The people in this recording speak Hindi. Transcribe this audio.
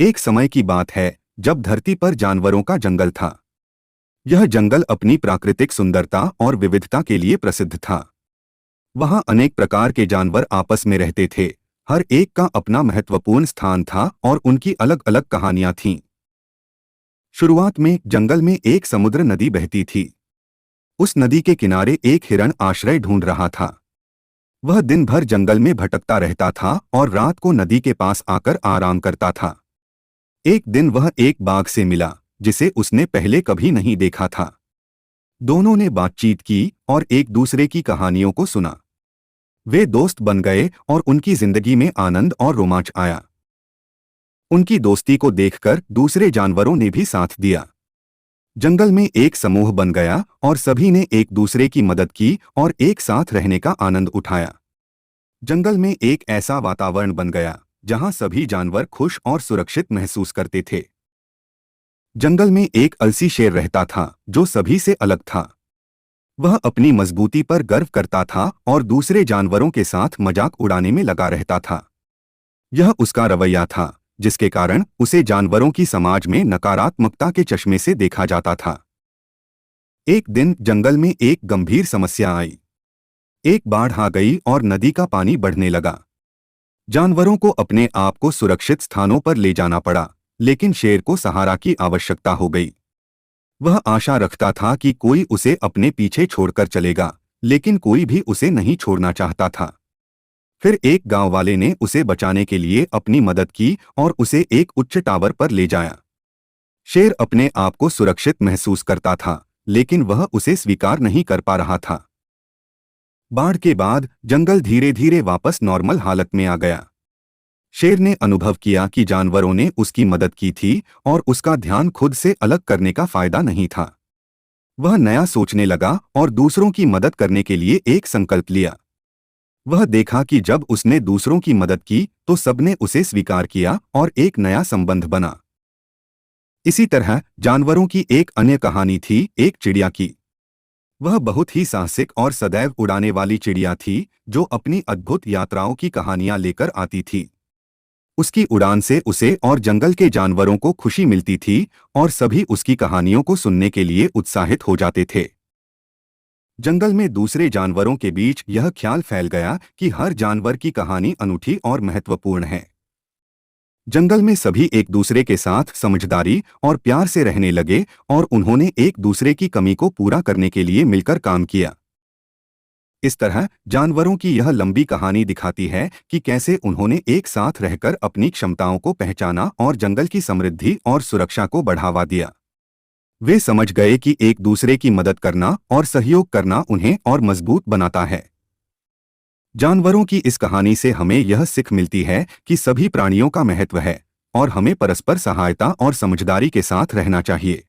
एक समय की बात है जब धरती पर जानवरों का जंगल था। यह जंगल अपनी प्राकृतिक सुंदरता और विविधता के लिए प्रसिद्ध था। वहां अनेक प्रकार के जानवर आपस में रहते थे। हर एक का अपना महत्वपूर्ण स्थान था और उनकी अलग अलग कहानियां थीं। शुरुआत में जंगल में एक समुद्र नदी बहती थी। उस नदी के किनारे एक हिरण आश्रय ढूंढ रहा था। वह दिन भर जंगल में भटकता रहता था और रात को नदी के पास आकर आराम करता था। एक दिन वह एक बाघ से मिला जिसे उसने पहले कभी नहीं देखा था। दोनों ने बातचीत की और एक दूसरे की कहानियों को सुना। वे दोस्त बन गए और उनकी जिंदगी में आनंद और रोमांच आया। उनकी दोस्ती को देखकर दूसरे जानवरों ने भी साथ दिया। जंगल में एक समूह बन गया और सभी ने एक दूसरे की मदद की और एक साथ रहने का आनंद उठाया। जंगल में एक ऐसा वातावरण बन गया जहां सभी जानवर खुश और सुरक्षित महसूस करते थे। जंगल में एक अलसी शेर रहता था जो सभी से अलग था। वह अपनी मजबूती पर गर्व करता था और दूसरे जानवरों के साथ मजाक उड़ाने में लगा रहता था। यह उसका रवैया था जिसके कारण उसे जानवरों की समाज में नकारात्मकता के चश्मे से देखा जाता था। एक दिन जंगल में एक गंभीर समस्या आई। एक बाढ़ आ गई और नदी का पानी बढ़ने लगा। जानवरों को अपने आप को सुरक्षित स्थानों पर ले जाना पड़ा, लेकिन शेर को सहारा की आवश्यकता हो गई। वह आशा रखता था कि कोई उसे अपने पीछे छोड़कर चलेगा, लेकिन कोई भी उसे नहीं छोड़ना चाहता था। फिर एक गांव वाले ने उसे बचाने के लिए अपनी मदद की और उसे एक उच्च टावर पर ले जाया। शेर अपने आप को सुरक्षित महसूस करता था, लेकिन वह उसे स्वीकार नहीं कर पा रहा था। बाढ़ के बाद जंगल धीरे धीरे वापस नॉर्मल हालत में आ गया। शेर ने अनुभव किया कि जानवरों ने उसकी मदद की थी और उसका ध्यान खुद से अलग करने का फायदा नहीं था। वह नया सोचने लगा और दूसरों की मदद करने के लिए एक संकल्प लिया। वह देखा कि जब उसने दूसरों की मदद की तो सबने उसे स्वीकार किया और एक नया संबंध बना। इसी तरह जानवरों की एक अन्य कहानी थी एक चिड़िया की। वह बहुत ही साहसिक और सदैव उड़ाने वाली चिड़िया थी जो अपनी अद्भुत यात्राओं की कहानियां लेकर आती थी। उसकी उड़ान से उसे और जंगल के जानवरों को खुशी मिलती थी और सभी उसकी कहानियों को सुनने के लिए उत्साहित हो जाते थे। जंगल में दूसरे जानवरों के बीच यह ख्याल फैल गया कि हर जानवर की कहानी अनूठी और महत्वपूर्ण है। जंगल में सभी एक दूसरे के साथ समझदारी और प्यार से रहने लगे और उन्होंने एक दूसरे की कमी को पूरा करने के लिए मिलकर काम किया। इस तरह जानवरों की यह लंबी कहानी दिखाती है कि कैसे उन्होंने एक साथ रहकर अपनी क्षमताओं को पहचाना और जंगल की समृद्धि और सुरक्षा को बढ़ावा दिया। वे समझ गए कि एक दूसरे की मदद करना और सहयोग करना उन्हें और मजबूत बनाता है। जानवरों की इस कहानी से हमें यह सीख मिलती है कि सभी प्राणियों का महत्व है और हमें परस्पर सहायता और समझदारी के साथ रहना चाहिए।